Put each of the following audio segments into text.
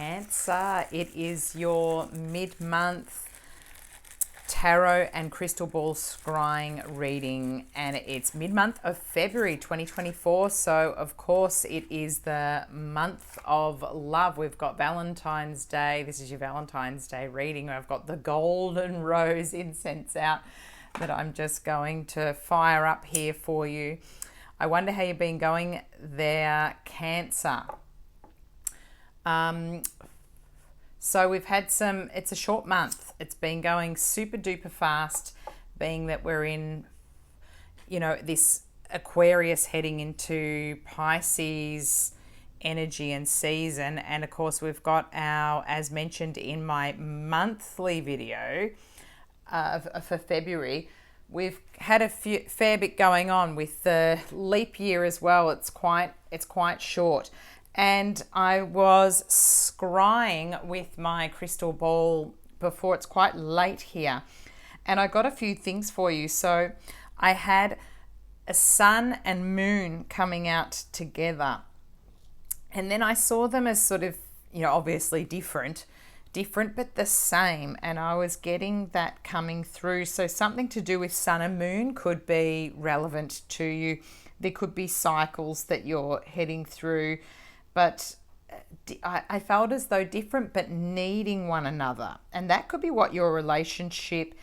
Cancer. It is your mid-month tarot and crystal ball scrying reading, and it's mid-month of February 2024. So of course it is the month of love. We've got Valentine's Day. This is your Valentine's Day reading. I've got the golden rose incense out that I'm just going to fire up here for you. I wonder how you've been going there, Cancer. So we've had it's a short month. It's been going super duper fast, being that we're in, this Aquarius heading into Pisces energy and season. And of course, we've got as mentioned in my monthly video for February, we've had a fair bit going on with the leap year as well. It's quite short. And I was scrying with my crystal ball before. It's quite late here. And I got a few things for you. So I had a sun and moon coming out together. And then I saw them as sort of, obviously different, but the same. And I was getting that coming through. So something to do with sun and moon could be relevant to you. There could be cycles that you're heading through. But I felt as though different but needing one another. And that could be what your relationship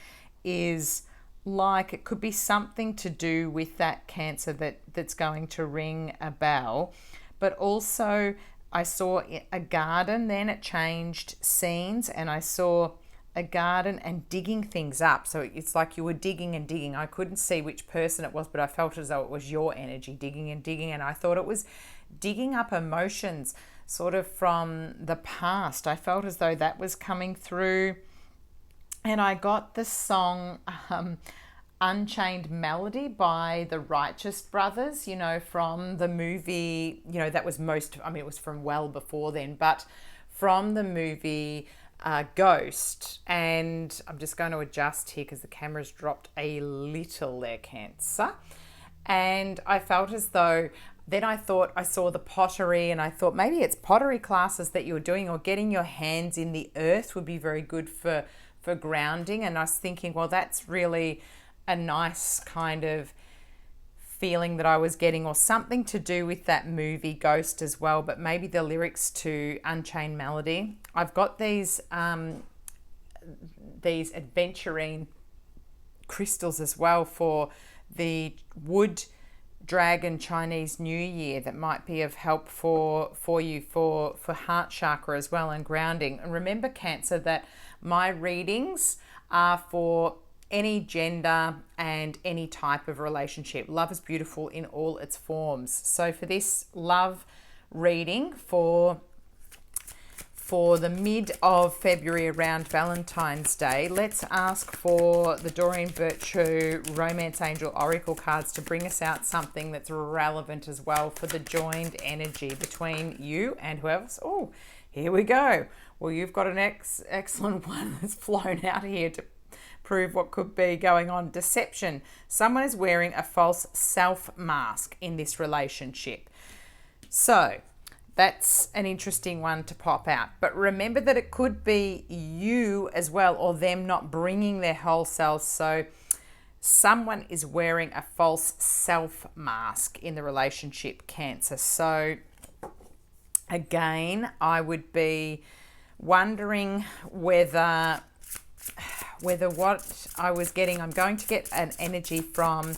is like. It could be something to do with that Cancer that's going to ring a bell. But also I saw a garden, then it changed scenes, and I saw a garden and digging things up. So it's like you were digging and digging. I couldn't see which person it was, but I felt as though it was your energy, digging and digging. And I thought it was digging up emotions sort of from the past. I felt as though that was coming through. And I got the song Unchained melody by the Righteous Brothers, from the movie, that was it was from well before then, but from the movie Ghost. And I'm just going to adjust here because the camera's dropped a little there, Cancer. And I felt as though, then I thought I saw the pottery, and I thought maybe it's pottery classes that you're doing, or getting your hands in the earth would be very good for grounding. And I was thinking, well, that's really a nice kind of feeling that I was getting, or something to do with that movie Ghost as well, but maybe the lyrics to Unchained Melody. I've got these adventurine crystals as well for the wood dragon Chinese New Year that might be of help for you for heart chakra as well, and grounding. And remember, Cancer, that my readings are for any gender and any type of relationship. Love is beautiful in all its forms. So for this love reading for the mid of February, around Valentine's Day, let's ask for the Doreen Virtue Romance Angel Oracle cards to bring us out something that's relevant as well for the joined energy between you and whoever else. Oh, here we go. Well, you've got an excellent one that's flown out here to prove what could be going on. Deception. Someone is wearing a false self mask in this relationship. So that's an interesting one to pop out. But remember that it could be you as well, or them not bringing their whole selves. So someone is wearing a false self mask in the relationship, Cancer. So again, I would be wondering whether what I was getting, I'm going to get an energy from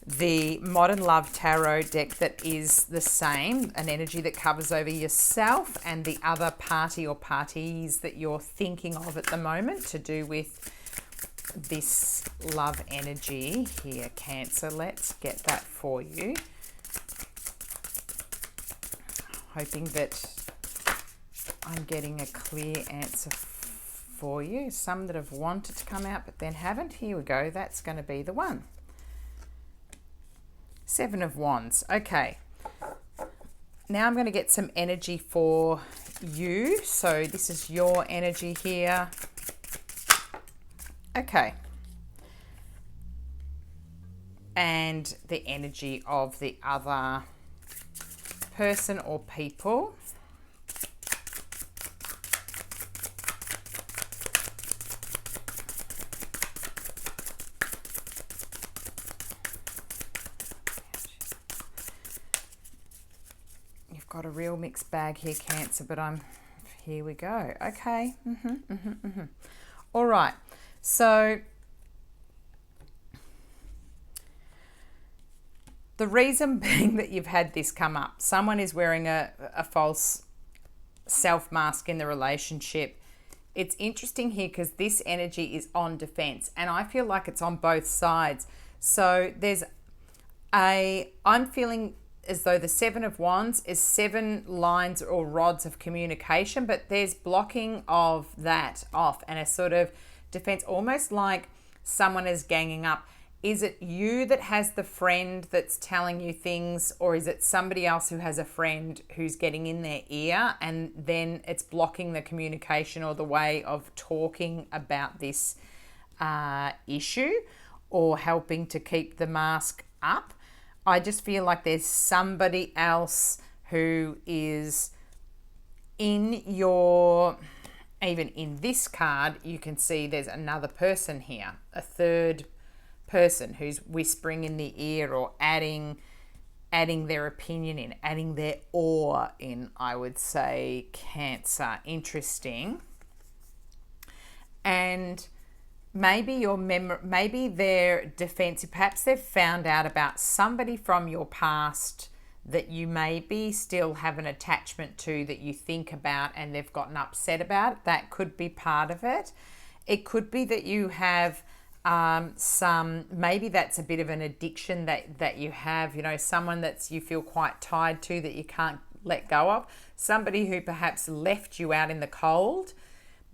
the Modern Love Tarot deck that is the same, an energy that covers over yourself and the other party or parties that you're thinking of at the moment, to do with this love energy here, Cancer. Let's get that for you. Hoping that I'm getting a clear answer for you. Some that have wanted to come out but then haven't. Here we go. That's going to be the one. Seven of Wands. Okay. Now I'm going to get some energy for you. So this is your energy here. Okay. And the energy of the other person or people. got a real mixed bag here, Cancer, but here we go. Okay. All right. So the reason being that you've had this come up, someone is wearing a false self mask in the relationship. It's interesting here because this energy is on defense, and I feel like it's on both sides. So I'm feeling as though the Seven of Wands is 7 lines or rods of communication, but there's blocking of that off and a sort of defense, almost like someone is ganging up. Is it you that has the friend that's telling you things, or is it somebody else who has a friend who's getting in their ear and then it's blocking the communication or the way of talking about this issue or helping to keep the mask up? I just feel like there's somebody else who is in your, even in this card, you can see there's another person here, a third person who's whispering in the ear or adding their opinion in, adding their awe in, I would say, Cancer. Interesting. And maybe maybe they're defensive. Perhaps they've found out about somebody from your past that you maybe still have an attachment to, that you think about and they've gotten upset about. That could be part of it. It could be that you have maybe that's a bit of an addiction that you have, someone that's you feel quite tied to that you can't let go of, somebody who perhaps left you out in the cold.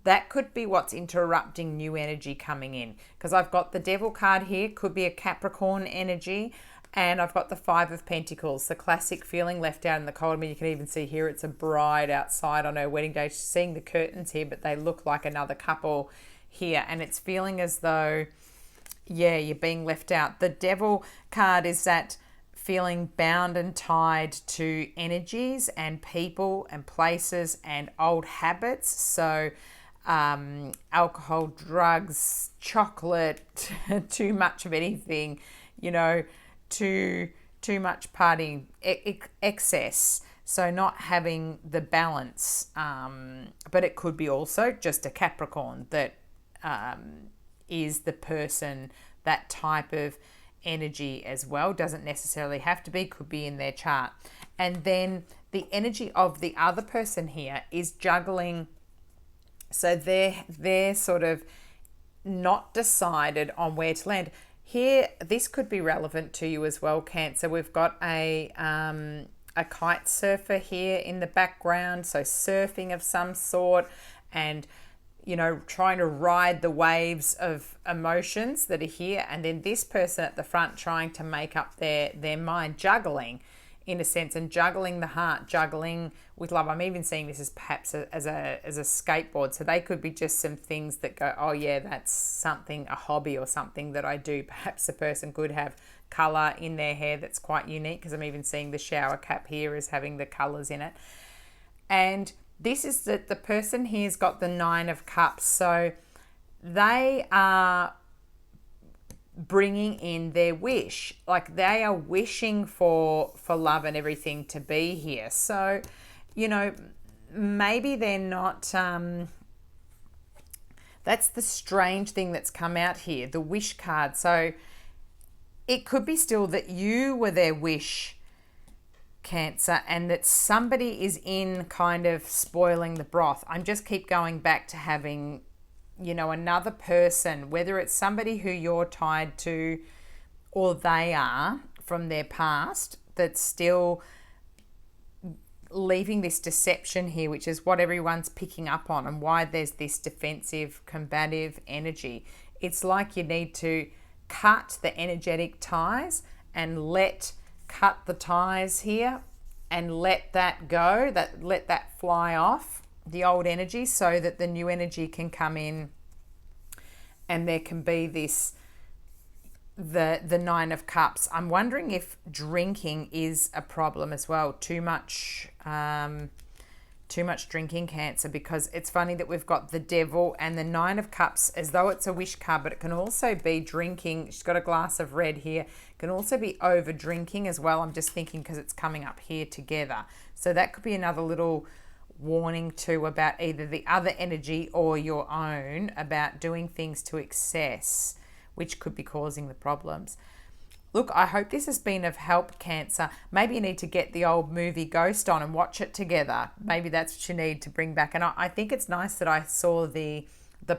That could be what's interrupting new energy coming in, because I've got the Devil card here, could be a Capricorn energy, and I've got the Five of Pentacles, the classic feeling left out in the cold. I mean, you can even see here it's a bride outside on her wedding day. She's seeing the curtains here, but they look like another couple here, and it's feeling as though, yeah, you're being left out. The Devil card is that feeling bound and tied to energies and people and places and old habits. So alcohol, drugs, chocolate, too much of anything, too much partying, excess. So not having the balance, but it could be also just a Capricorn that is the person, that type of energy as well. Doesn't necessarily have to be, could be in their chart. And then the energy of the other person here is juggling. So they're sort of not decided on where to land. Here, this could be relevant to you as well, Cancer. We've got a kite surfer here in the background, so surfing of some sort, and trying to ride the waves of emotions that are here, and then this person at the front trying to make up their mind, juggling in a sense, and juggling the heart, juggling with love. I'm even seeing this as perhaps as a skateboard. So they could be just some things that go, oh yeah, that's something, a hobby or something that I do. Perhaps a person could have colour in their hair that's quite unique, because I'm even seeing the shower cap here as having the colours in it. And this is that the person here's got the Nine of Cups. So they are bringing in their wish, like they are wishing for love and everything to be here. So maybe they're not that's the strange thing that's come out here, the wish card. So it could be still that you were their wish, Cancer, and that somebody is in kind of spoiling the broth. I'm just keep going back to having another person, whether it's somebody who you're tied to or they are from their past, that's still leaving this deception here, which is what everyone's picking up on and why there's this defensive, combative energy. It's like you need to cut the energetic ties and cut the ties here and let that go, let that fly off, the old energy, so that the new energy can come in, and there can be this, the Nine of Cups. I'm wondering if drinking is a problem as well. Too much Too much drinking, Cancer, because it's funny that we've got the Devil and the Nine of Cups as though it's a wish card, but it can also be drinking. She's got a glass of red here. It can also be over drinking as well. I'm just thinking because it's coming up here together. So that could be another little warning too about either the other energy or your own about doing things to excess, which could be causing the problems. Look, I hope this has been of help, Cancer. Maybe you need to get the old movie Ghost on and watch it together. Maybe that's what you need to bring back. And I think it's nice that I saw the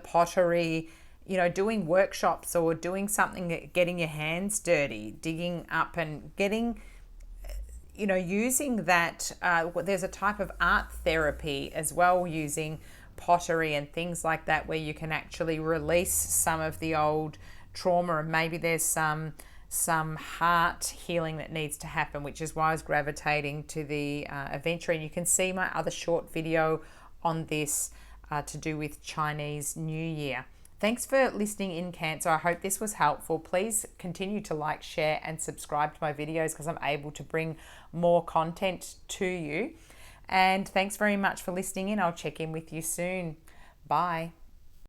pottery, you know, doing workshops or doing something, getting your hands dirty, digging up and getting, you know, using that. There's a type of art therapy as well, using pottery and things like that, where you can actually release some of the old trauma, and maybe there's some heart healing that needs to happen, which is why I was gravitating to the adventure. And you can see my other short video on this to do with Chinese New Year. Thanks for listening in, Cancer. I hope this was helpful. Please continue to like, share and subscribe to my videos because I'm able to bring more content to you. And thanks very much for listening in. I'll check in with you soon. Bye.